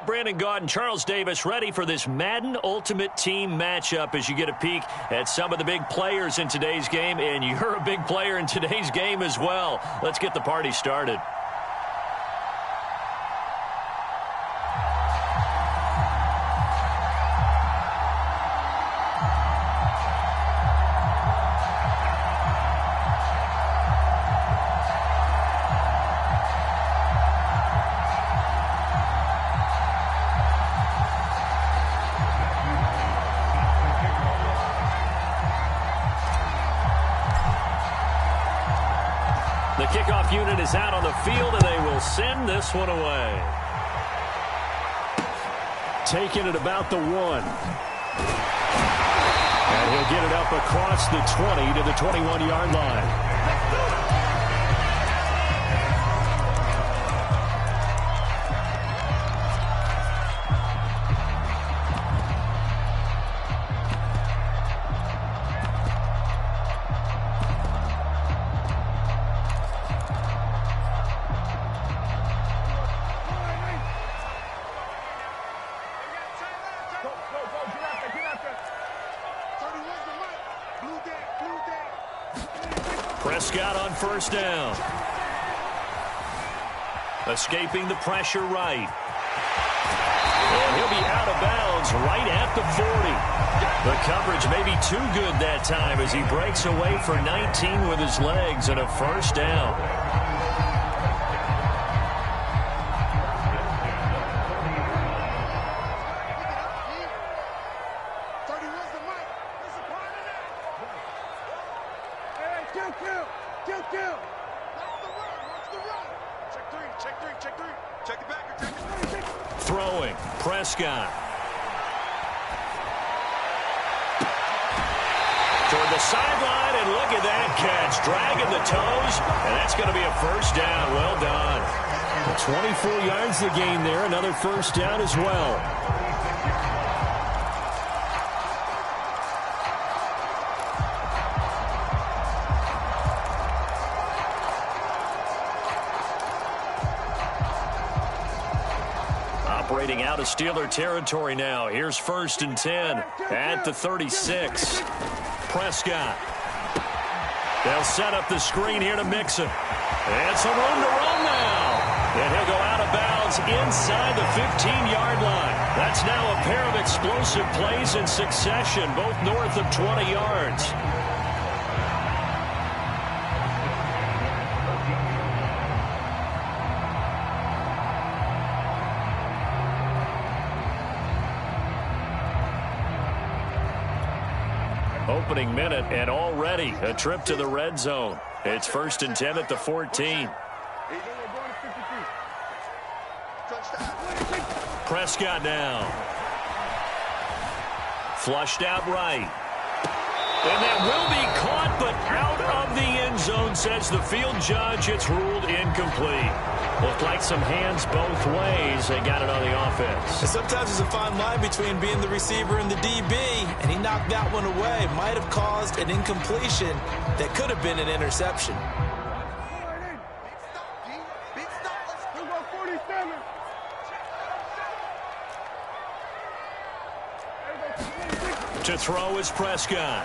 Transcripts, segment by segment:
Brandon Gaud and Charles Davis ready for this Madden Ultimate Team matchup as you get a peek at some of the big players in today's game, and you're a big player in today's game as well. Let's get the party started. The kickoff unit is out on the field, and they will send this one away. Taking it about the 1. And he'll get it up across the 20 to the 21-yard line. Prescott on first down. Escaping the pressure right. And he'll be out of bounds right at the 40. The coverage may be too good that time as he breaks away for 19 with his legs and a first down. Throwing, Prescott. Toward the sideline, and look at that catch. Dragging the toes, and that's going to be a first down. Well done. 24 yards to gain there. Another first down as well. Operating out of Steeler territory now. Here's 1st and 10 at the 36. Prescott. They'll set up the screen here to Mixon. And some room to run now. And he'll go out of bounds inside the 15-yard line. That's now a pair of explosive plays in succession, both north of 20 yards. Opening minute, and already a trip to the red zone. It's 1st and 10 at the 14. Prescott now. Flushed out right. And that will be caught, but out of the end zone, says the field judge. It's ruled incomplete. Looked like some hands both ways. They got it on the offense. And sometimes there's a fine line between being the receiver and the DB, and he knocked that one away. Might have caused an incompletion that could have been an interception. To throw is Prescott.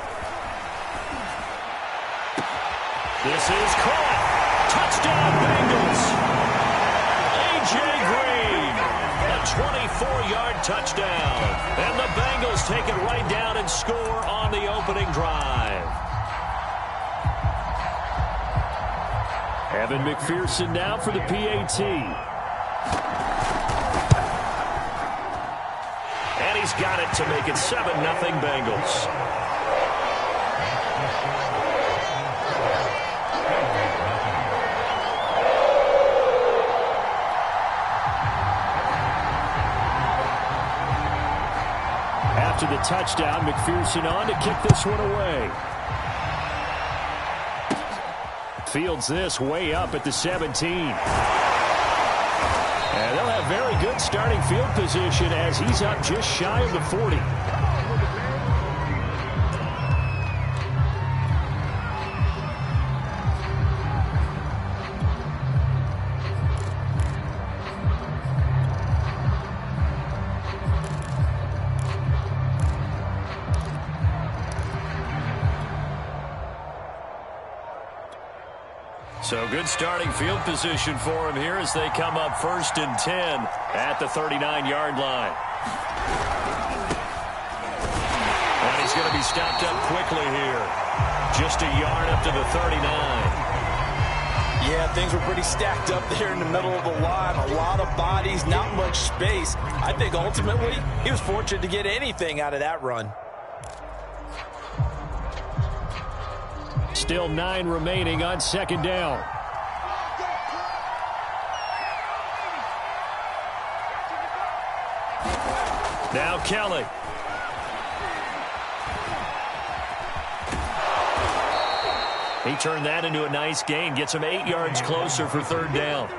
This is caught. Touchdown, Bengals. A.J. Green. A 24-yard touchdown. And the Bengals take it right down and score on the opening drive. Evan McPherson now for the PAT. And he's got it to make it 7-0 Bengals. After the touchdown, McPherson on to kick this one away. Fields this way up at the 17. And they'll have very good starting field position as he's up just shy of the 40. So good starting field position for him here as they come up 1st and 10 at the 39-yard line. And he's going to be stopped up quickly here. Just a yard up to the 39. Yeah, things were pretty stacked up there in the middle of the line. A lot of bodies, not much space. I think ultimately he was fortunate to get anything out of that run. Still 9 remaining on 2nd down. Now Kelly. He turned that into a nice gain. Gets him 8 yards closer for 3rd down.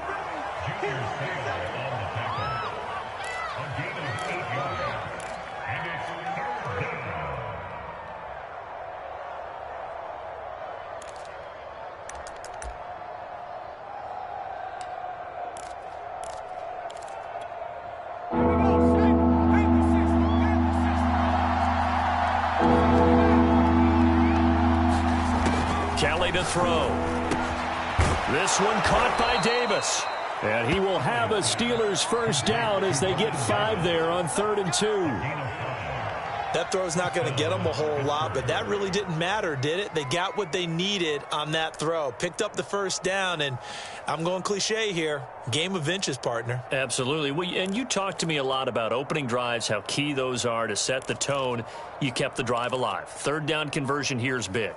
Kelly to throw. This one caught by Davis. And he will have a Steelers 1st down as they get 5 there on 3rd and 2. That throw's not going to get them a whole lot, but that really didn't matter, did it? They got what they needed on that throw. Picked up the 1st down, and I'm going cliche here. Game of inches, partner. Absolutely. And you talked to me a lot about opening drives, how key those are to set the tone. You kept the drive alive. 3rd down conversion here is big.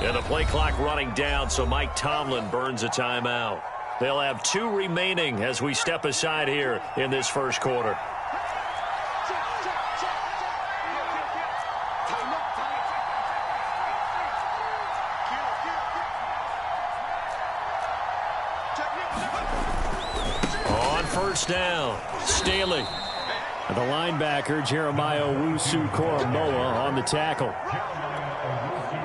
And the play clock running down, so Mike Tomlin burns a timeout. They'll have 2 remaining as we step aside here in this 1st quarter. On 1st down, Staley. The linebacker, Jeremiah Owusu-Koramoah, on the tackle.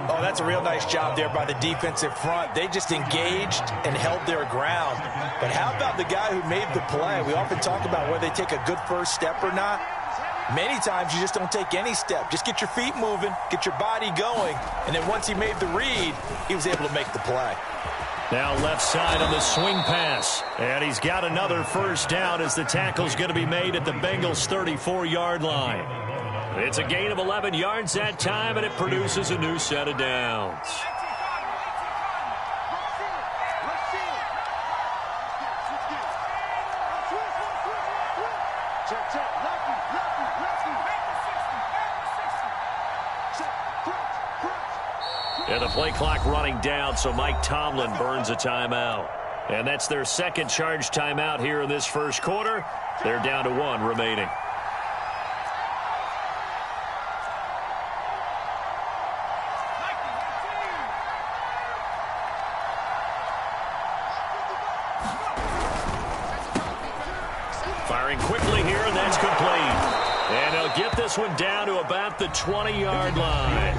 Oh, that's a real nice job there by the defensive front. They just engaged and held their ground. But how about the guy who made the play? We often talk about whether they take a good 1st step or not. Many times you just don't take any step. Just get your feet moving, get your body going, and then once he made the read, he was able to make the play. Now left side on the swing pass. And he's got another 1st down as the tackle's going to be made at the Bengals' 34-yard line. It's a gain of 11 yards that time, and it produces a new set of downs. And the play clock running down, so Mike Tomlin burns a timeout. And that's their 2nd charge timeout here in this 1st quarter. They're down to 1 remaining. Firing quickly here, and that's complete. And they'll get this one down to about the 20-yard line.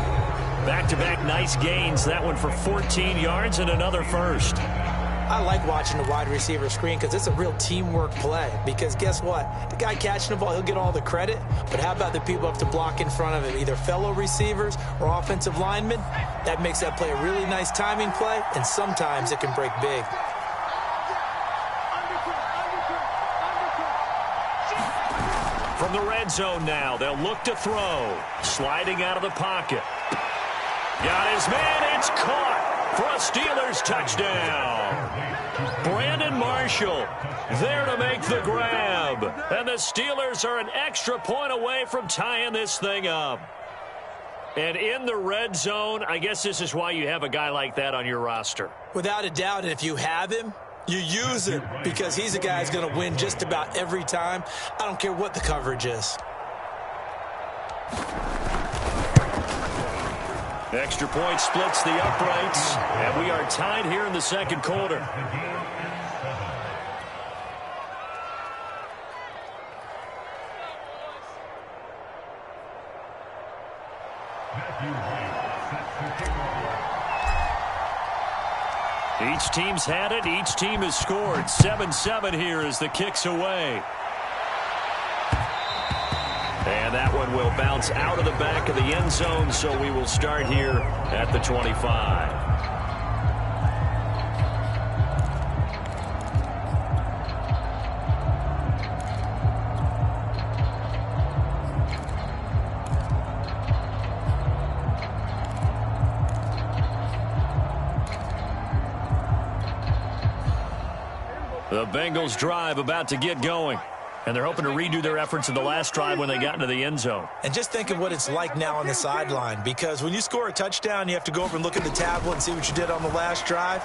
Back-to-back nice gains. That one for 14 yards and another 1st. I like watching the wide receiver screen because it's a real teamwork play. Because guess what? The guy catching the ball, he'll get all the credit. But how about the people up to block in front of him, either fellow receivers or offensive linemen? That makes that play a really nice timing play, and sometimes it can break big. From the red zone now, they'll look to throw. Sliding out of the pocket. Got his man, it's caught for a Steelers touchdown. Brandon Marshall there to make the grab. And the Steelers are an extra point away from tying this thing up. And in the red zone, I guess this is why you have a guy like that on your roster. Without a doubt, and if you have him, you use him because he's a guy who's going to win just about every time. I don't care what the coverage is. Extra point splits the uprights, and we are tied here in the 2nd quarter. Each team's had it. Each team has scored. 7-7 here as the kick's away. And And that one will bounce out of the back of the end zone, so we will start here at the 25. The Bengals drive about to get going. And they're hoping to redo their efforts in the last drive when they got into the end zone. And just think of what it's like now on the sideline, because when you score a touchdown, you have to go over and look at the tablet and see what you did on the last drive.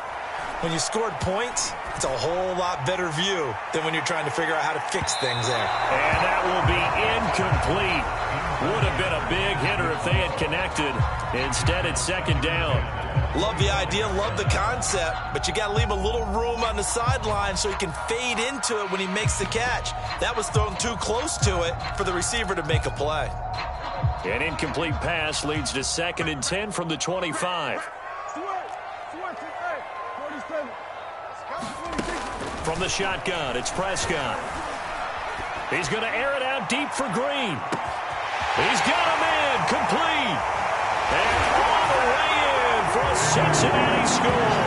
When you scored points, it's a whole lot better view than when you're trying to figure out how to fix things there. And that will be incomplete. Would have been a big hitter if they had connected. Instead, it's second down. Love the idea, love the concept, but you got to leave a little room on the sideline so he can fade into it when he makes the catch. That was thrown too close to it for the receiver to make a play. An incomplete pass leads to 2nd and 10 from the 25. From the shotgun, it's Prescott. He's going to air it out deep for Green. He's got him in, complete. And all the way in for a Cincinnati score.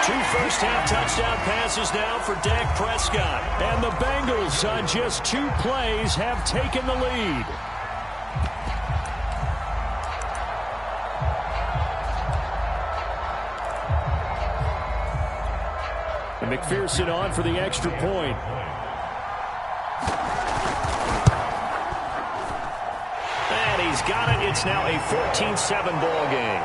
2 first-half touchdown passes now for Dak Prescott. And the Bengals, on just 2 plays, have taken the lead. And McPherson on for the extra point. And he's got it. It's now a 14-7 ball game.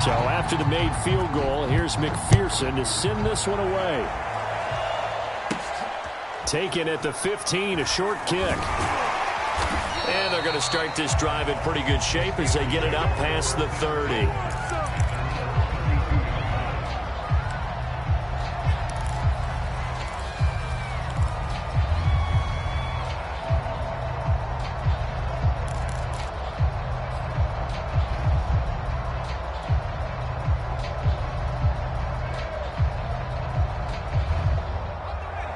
So after the made field goal, here's McPherson to send this one away. Taken at the 15, a short kick. And they're going to start this drive in pretty good shape as they get it up past the 30.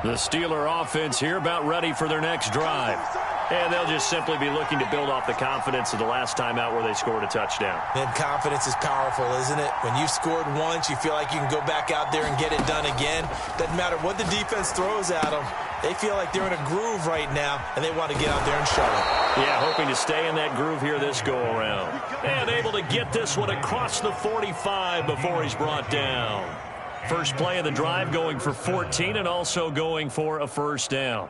The Steeler offense here about ready for their next drive. And they'll just simply be looking to build off the confidence of the last time out where they scored a touchdown. And confidence is powerful, isn't it? When you've scored once, you feel like you can go back out there and get it done again. Doesn't matter what the defense throws at them. They feel like they're in a groove right now, and they want to get out there and show it. Yeah, hoping to stay in that groove here this go-around. And able to get this one across the 45 before he's brought down. First play of the drive going for 14 and also going for a first down.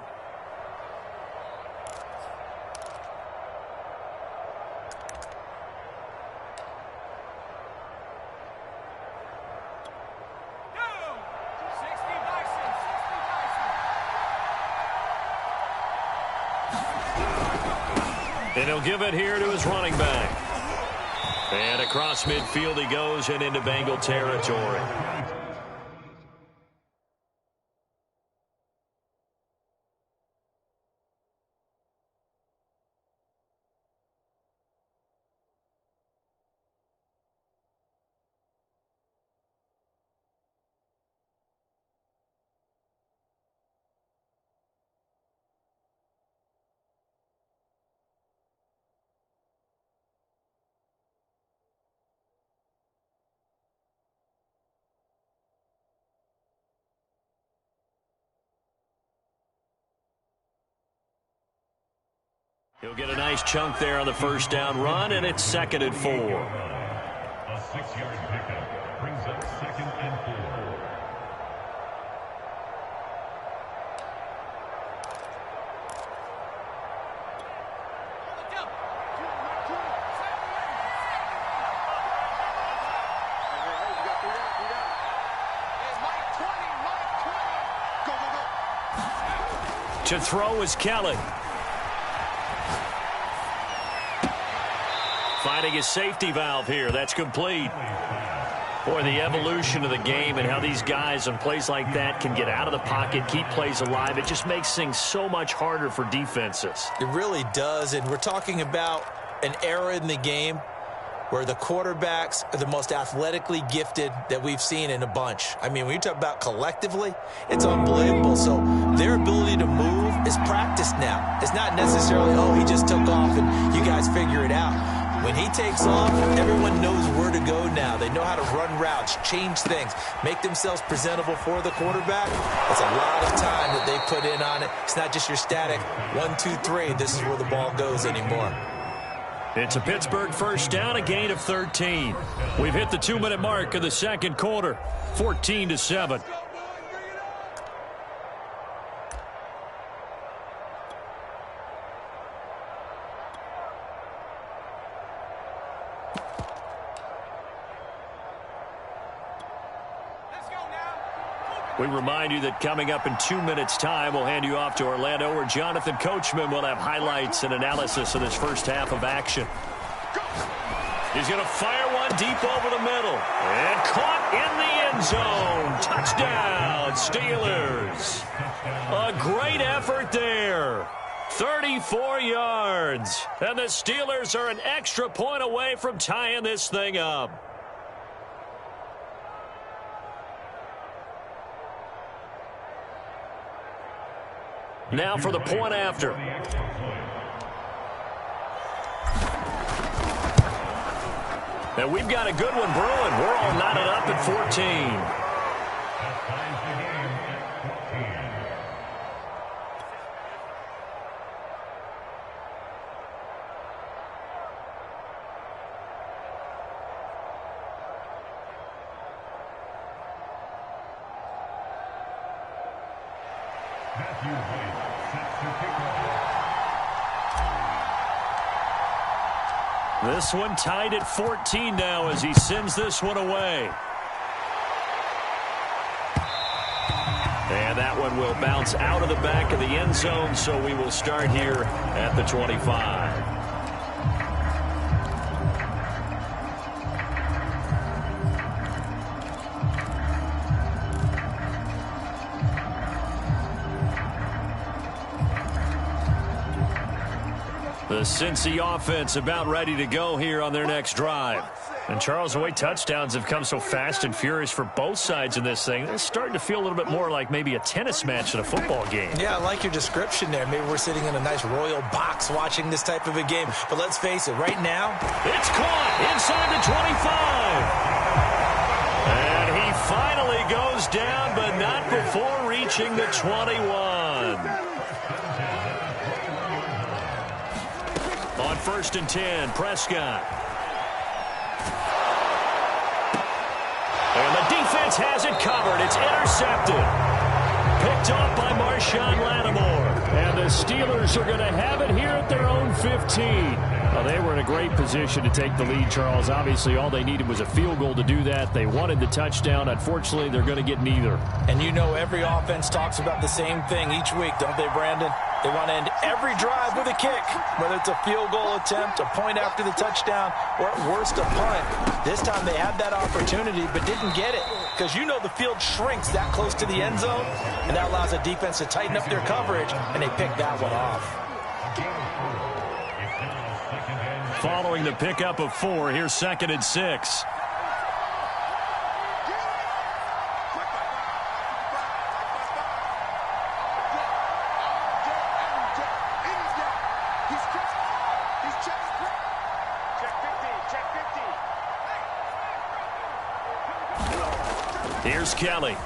And he'll give it here to his running back. And across midfield he goes and into Bengal territory. He'll get a nice chunk there on the first down run, and it's 2nd and 4. A 6-yard pickup brings up 2nd and 4. To throw is Kelly. Finding his safety valve here. That's complete. Boy, the evolution of the game and how these guys on plays like that can get out of the pocket, keep plays alive, it just makes things so much harder for defenses. It really does, and we're talking about an era in the game where the quarterbacks are the most athletically gifted that we've seen in a bunch. I mean, when you talk about collectively, it's unbelievable. So their ability to move is practiced now. It's not necessarily, oh, he just took off and you guys figure it out. When he takes off, everyone knows where to go now. They know how to run routes, change things, make themselves presentable for the quarterback. That's a lot of time that they put in on it. It's not just your static 1, 2, 3. This is where the ball goes anymore. It's a Pittsburgh first down, a gain of 13. We've hit the 2-minute mark of the second quarter, 14-7. We remind you that coming up in 2 minutes' time, we'll hand you off to Orlando, where Jonathan Coachman will have highlights and analysis of this first half of action. He's going to fire one deep over the middle. And caught in the end zone. Touchdown, Steelers. A great effort there. 34 yards. And the Steelers are an extra point away from tying this thing up. Now for the point after. And we've got a good one brewing. We're all knotted up at 14. This one tied at 14 now as he sends this one away. And that one will bounce out of the back of the end zone, so we will start here at the 25. The Cincy offense about ready to go here on their next drive. And Charles, the way touchdowns have come so fast and furious for both sides in this thing, it's starting to feel a little bit more like maybe a tennis match than a football game. Yeah, I like your description there. Maybe we're sitting in a nice royal box watching this type of a game. But let's face it, right now, it's caught inside the 25. And he finally goes down, but not before reaching the 21. On 1st and 10, Prescott. And the defense has it covered. It's intercepted. Picked off by Marshawn Lattimore. And the Steelers are going to have it here at their own 15. Well, they were in a great position to take the lead, Charles. Obviously, all they needed was a field goal to do that. They wanted the touchdown. Unfortunately, they're going to get neither. And you know every offense talks about the same thing each week, don't they, Brandon? They want to end every drive with a kick, whether it's a field goal attempt, a point after the touchdown, or at worst a punt. This time they had that opportunity but didn't get it because you know the field shrinks that close to the end zone, and that allows the defense to tighten up their coverage, and they pick that one off. Following the pickup of 4, here's 2nd and 6. Here's Kelly.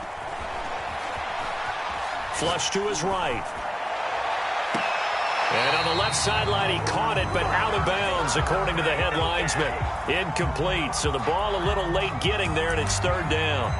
Flush to his right. And on the left sideline, he caught it, but out of bounds, according to the head linesman. Incomplete, so the ball a little late getting there, and it's 3rd down.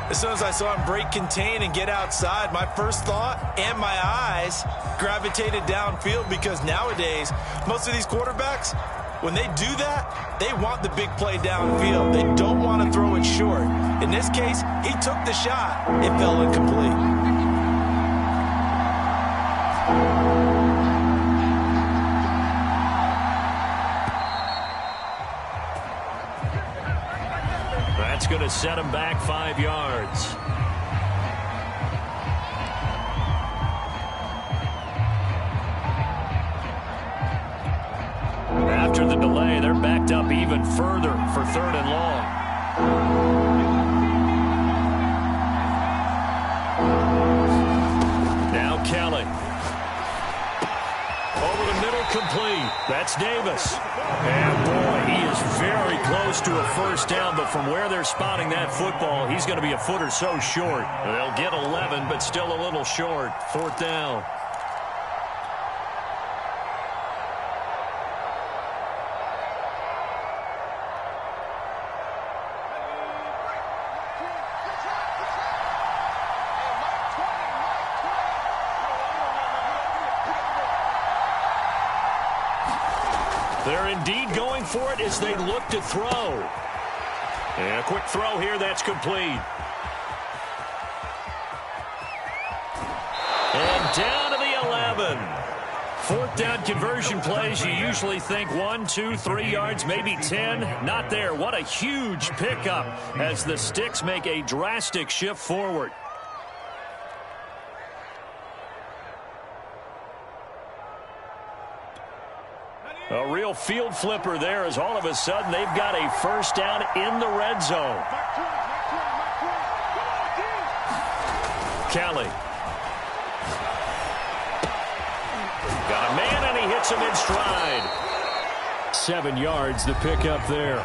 As soon as I saw him break contain and get outside, my first thought and my eyes gravitated downfield because nowadays, most of these quarterbacks, when they do that, they want the big play downfield. They don't want to throw it short. In this case, he took the shot. It fell incomplete. That's going to set him back 5 yards. After the delay, they're backed up even further for 3rd and long. Now Kelly. Over the middle, complete. That's Davis. And boy, he is very close to a first down, but from where they're spotting that football, he's going to be a foot or so short. They'll get 11, but still a little short. 4th down. They're indeed going for it as they look to throw. And a quick throw here, that's complete. And down to the 11. 4th down conversion plays, you usually think 1, 2, 3 yards, maybe 10. Not there. What a huge pickup as the Sticks make a drastic shift forward. A real field flipper there as all of a sudden they've got a first down in the red zone. Kelly. Got a man and he hits him in stride. 7 yards the pickup there.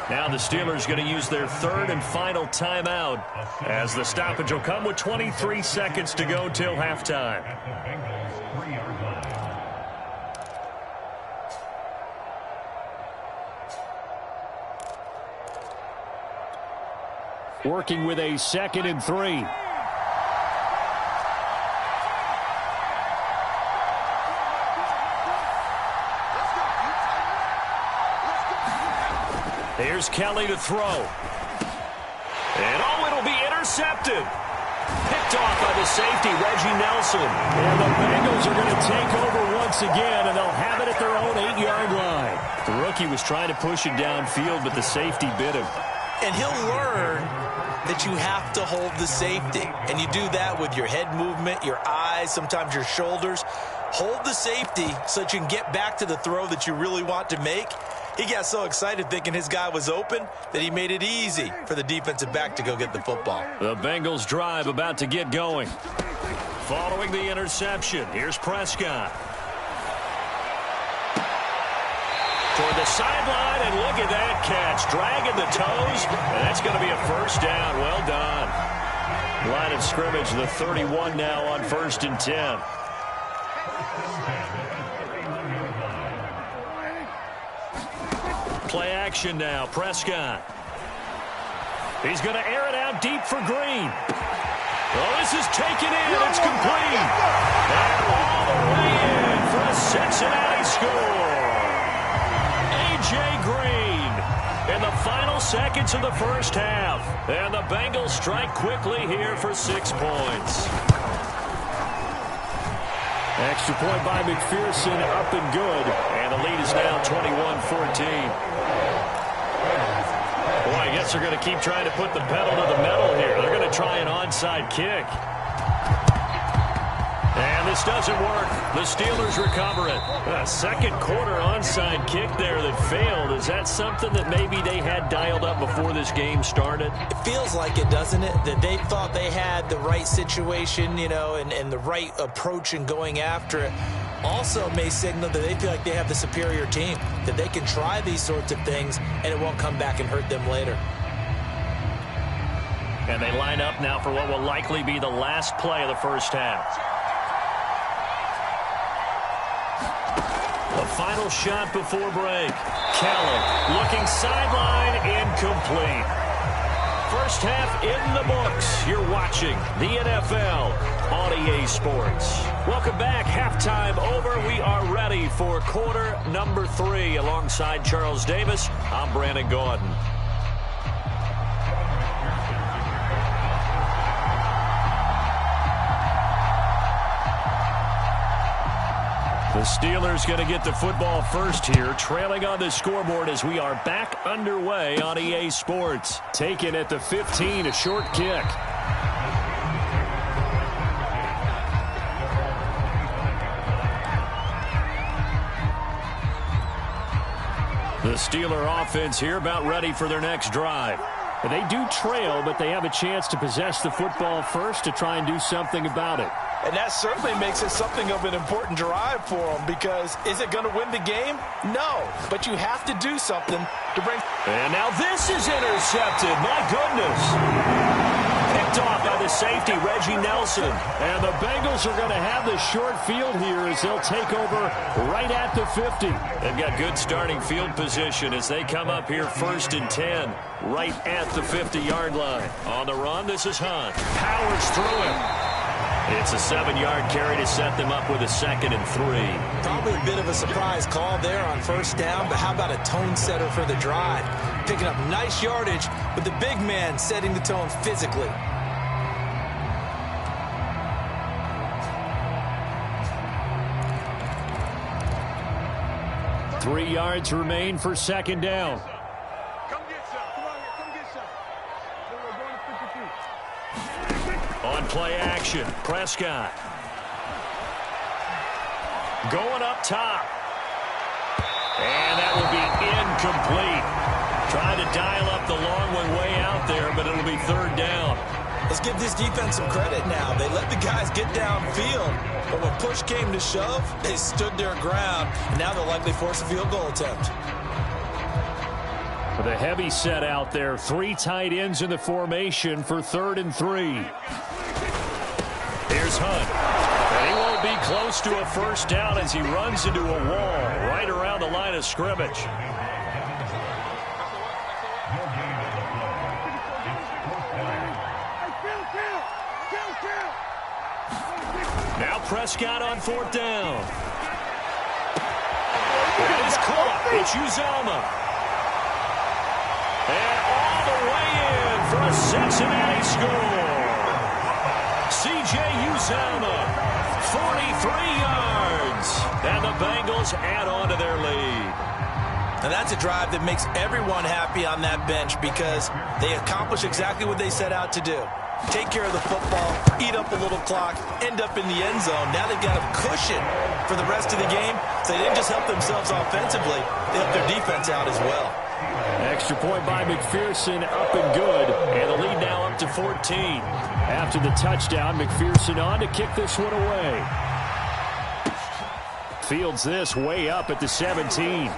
Now the Steelers going to use their 3rd and final timeout as the stoppage will come with 23 seconds to go till halftime. Working with a 2nd and 3. Here's Kelly to throw. And oh, it'll be intercepted. Picked off by the safety, Reggie Nelson. And the Bengals are going to take over once again, and they'll have it at their own 8-yard line. The rookie was trying to push it downfield, but the safety bit him. And he'll learn that you have to hold the safety. And you do that with your head movement, your eyes, sometimes your shoulders. Hold the safety so that you can get back to the throw that you really want to make. He got so excited thinking his guy was open that he made it easy for the defensive back to go get the football. The Bengals drive about to get going. Following the interception, here's Prescott. Toward the sideline, and look at that catch. Dragging the toes, and that's going to be a first down. Well done. Line of scrimmage, the 31 now on 1st and 10. Play action now, Prescott. He's going to air it out deep for Green. Well, this is taken in. It's complete. And all the way in for a Cincinnati score. A.J. Green in the final seconds of the first half. And the Bengals strike quickly here for 6 points. Extra point by McPherson, up and good. And the lead is now 21-14. Boy, I guess they're going to keep trying to put the pedal to the metal here. They're going to try an onside kick. And this doesn't work. The Steelers recover it. A second quarter onside kick there that failed. Is that something that maybe they had dialed up before this game started? It feels like it, doesn't it? That they thought they had the right situation, you know, and the right approach in going after it. Also may signal that they feel like they have the superior team, that they can try these sorts of things and it won't come back and hurt them later. And they line up now for what will likely be the last play of the first half. The final shot before break. Kelly looking sideline, incomplete. First half in the books. You're watching the NFL on EA Sports. Welcome back. Halftime over. We are ready for quarter number 3. Alongside Charles Davis, I'm Brandon Gordon. The Steelers going to get the football first here, trailing on the scoreboard as we are back underway on EA Sports. Taken at the 15, a short kick. The Steeler offense here about ready for their next drive. They do trail, but they have a chance to possess the football first to try and do something about it. And that certainly makes it something of an important drive for them, because is it going to win the game? No, but you have to do something to bring. And now this is intercepted. My goodness. Picked off by the safety, Reggie Nelson. And the Bengals are going to have the short field here as they'll take over right at the 50. They've got good starting field position as they come up here 1st and 10, right at the 50-yard line. On the run, this is Hunt. Powers through it. It's a 7-yard carry to set them up with a 2nd and 3. Probably a bit of a surprise call there on 1st down, but how about a tone setter for the drive? Picking up nice yardage, but the big man setting the tone physically. Three yards remain for 2nd down. On play action, Prescott. Going up top. And that will be incomplete. Trying to dial up the long one way out there, but it'll be 3rd down. Let's give this defense some credit now. They let the guys get downfield, but when push came to shove, they stood their ground, and now they'll likely force a field goal attempt. With a heavy set out there, 3 tight ends in the formation for 3rd and 3. Here's Hunt. And he won't be close to a 1st down as he runs into a wall right around the line of scrimmage. Now Prescott on 4th down. And it's caught. It's Uzomah. And all the way in for a Cincinnati score. C.J. Uzomah, 43 yards. And the Bengals add on to their lead. And that's a drive that makes everyone happy on that bench, because they accomplish exactly what they set out to do. Take care of the football, eat up a little clock, end up in the end zone. Now they've got a cushion for the rest of the game, so they didn't just help themselves offensively, they helped their defense out as well. Extra point by McPherson, up and good. And the lead now up to 14. After the touchdown, McPherson on to kick this one away. Fields this way up at the 17. And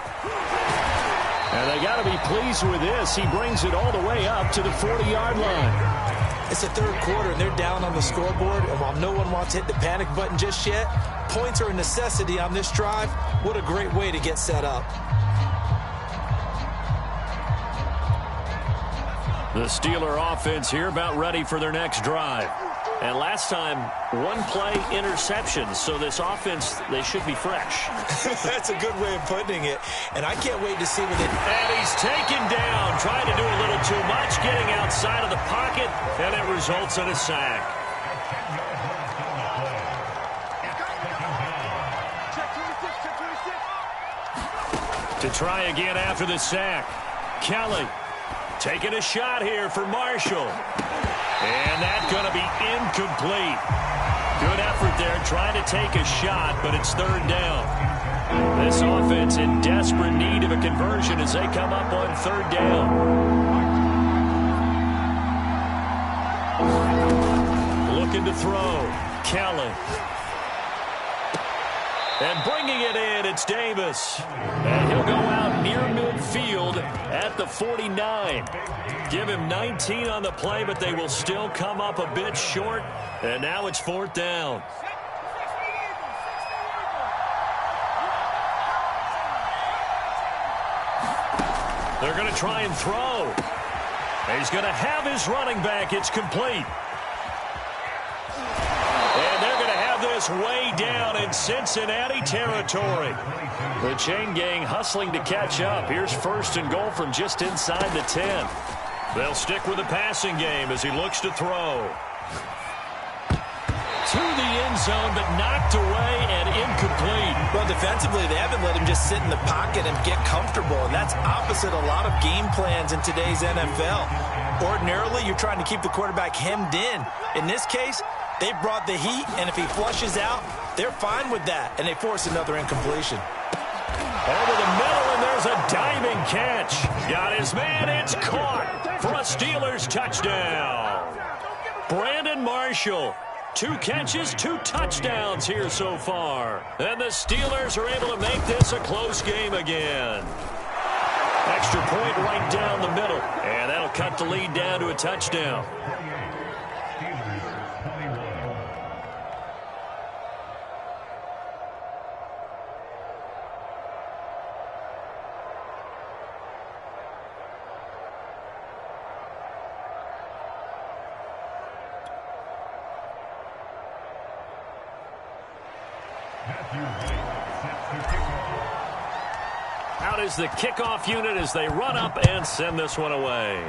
they got to be pleased with this. He brings it all the way up to the 40-yard line. It's the 3rd quarter, and they're down on the scoreboard. And while no one wants to hit the panic button just yet, points are a necessity on this drive. What a great way to get set up. The Steeler offense here about ready for their next drive. And last time, 1-play interceptions. So this offense, they should be fresh. That's a good way of putting it. And I can't wait to see what they... And he's taken down, trying to do a little too much, getting outside of the pocket, and it results in a sack. To try again after the sack, Kelly taking a shot here for Marshall. And that's going to be incomplete. Good effort there trying to take a shot, but it's 3rd down. This offense in desperate need of a conversion as they come up on 3rd down. Looking to throw. Kelly. And bringing it in, it's Davis. And he'll go out near midfield at the 49. Give him 19 on the play, but they will still come up a bit short. And now it's 4th down. They're going to try and throw. And he's going to have his running back. It's complete. And they're going to have this way down in Cincinnati territory. The chain gang hustling to catch up. Here's 1st and goal from just inside the 10. They'll stick with the passing game as he looks to throw. to the end zone, but knocked away and incomplete. Well, defensively, they haven't let him just sit in the pocket and get comfortable, and that's opposite a lot of game plans in today's NFL. Ordinarily, you're trying to keep the quarterback hemmed in. In this case, they brought the heat, and if he flushes out, they're fine with that, and they force another incompletion. Over the middle, and there's a diving catch. Got his man, it's caught for a Steelers touchdown. Brandon Marshall, 2 catches, 2 touchdowns here so far. And the Steelers are able to make this a close game again. Extra point right down the middle, and that'll cut the lead down to a touchdown. Out is the kickoff unit as they run up and send this one away.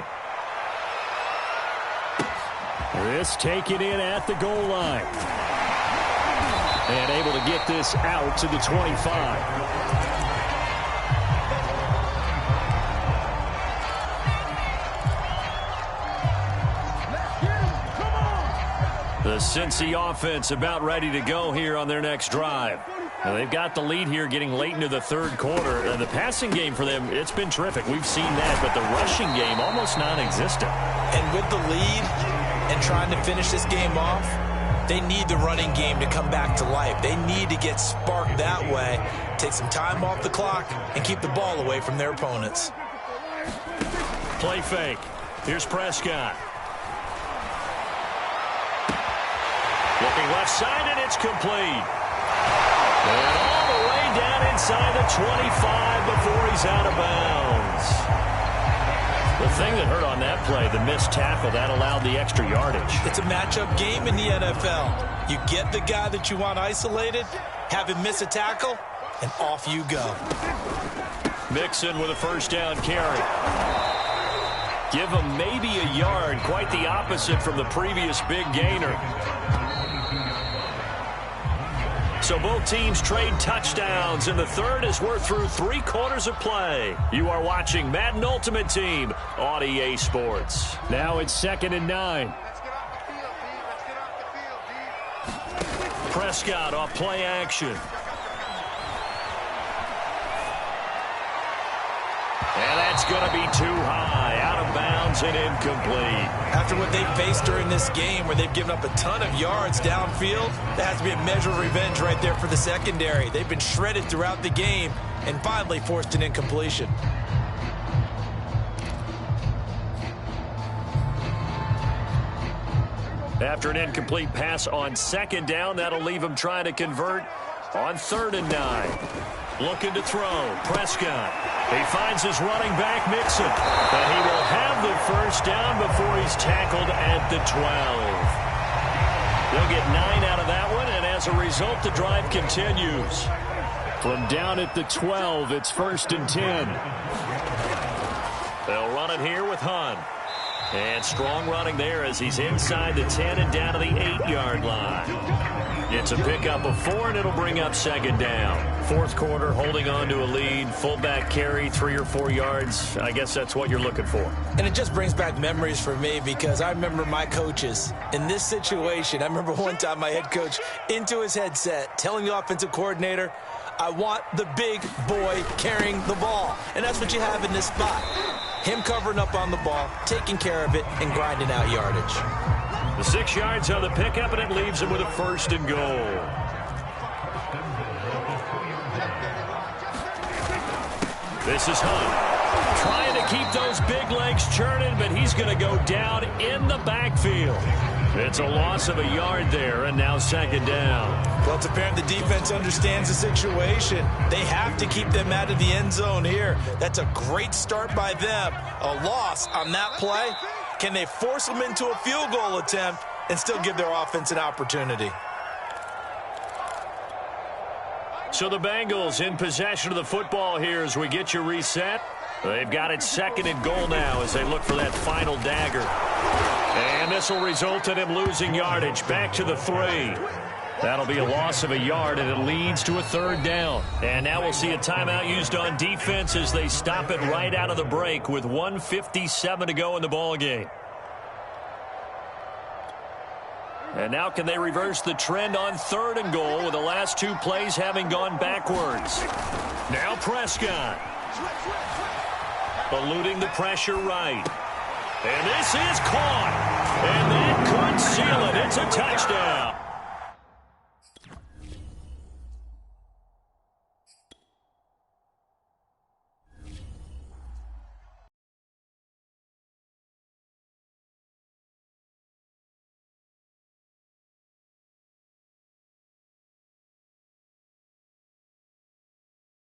This taken in at the goal line. And able to get this out to the 25. The Cincy offense about ready to go here on their next drive. Now they've got the lead here getting late into the third quarter. The passing game for them, it's been terrific. We've seen that, but the rushing game almost non-existent. And with the lead and trying to finish this game off, they need the running game to come back to life. They need to get sparked that way, take some time off the clock, and keep the ball away from their opponents. Play fake. Here's Prescott. Looking left side, and it's complete. And all the way down inside the 25 before he's out of bounds. The thing that hurt on that play, the missed tackle, that allowed the extra yardage. It's a matchup game in the NFL. You get the guy that you want isolated, have him miss a tackle, and off you go. Mixon with a first down carry. Give him maybe a yard, quite the opposite from the previous big gainer. So both teams trade touchdowns in the third as we're through 3 quarters of play. You are watching Madden Ultimate Team on EA Sports. Now it's 2nd and 9. Prescott off play action. And that's going to be too high, out of bounds and incomplete. After what they faced during this game where they've given up a ton of yards downfield, that has to be a measure of revenge right there for the secondary. They've been shredded throughout the game and finally forced an incompletion. After an incomplete pass on 2nd down, that'll leave him trying to convert on 3rd and 9. Looking to throw. Prescott. He finds his running back, Mixon. But he will have the first down before he's tackled at the 12. They'll get 9 out of that one, and as a result, the drive continues. From down at the 12, it's 1st and 10. They'll run it here with Hunt. And strong running there as he's inside the 10 and down to the 8-yard line. It's a pickup of 4, and it'll bring up 2nd down. 4th quarter, holding on to a lead. Fullback carry, 3 or 4 yards. I guess that's what you're looking for. And it just brings back memories for me because I remember my coaches in this situation. I remember one time my head coach into his headset telling the offensive coordinator, I want the big boy carrying the ball. And that's what you have in this spot. Him covering up on the ball, taking care of it, and grinding out yardage. The 6 yards on the pickup, and it leaves him with a 1st and goal. This is Hunt. Trying to keep those big legs churning, but he's going to go down in the backfield. It's a loss of a yard there, and now 2nd down. Well, it's apparent the defense understands the situation. They have to keep them out of the end zone here. That's a great start by them. A loss on that play. Can they force them into a field goal attempt and still give their offense an opportunity? So the Bengals in possession of the football here as we get you reset. They've got it second and goal now as they look for that final dagger. And this will result in him losing yardage. Back to the 3. That'll be a loss of a yard, and it leads to a third down. And now we'll see a timeout used on defense as they stop it right out of the break with 1:57 to go in the ballgame. And now can they reverse the trend on third and goal with the last 2 plays having gone backwards? Now Prescott. Eluding the pressure right. And this is caught. And that could seal it. It's a touchdown.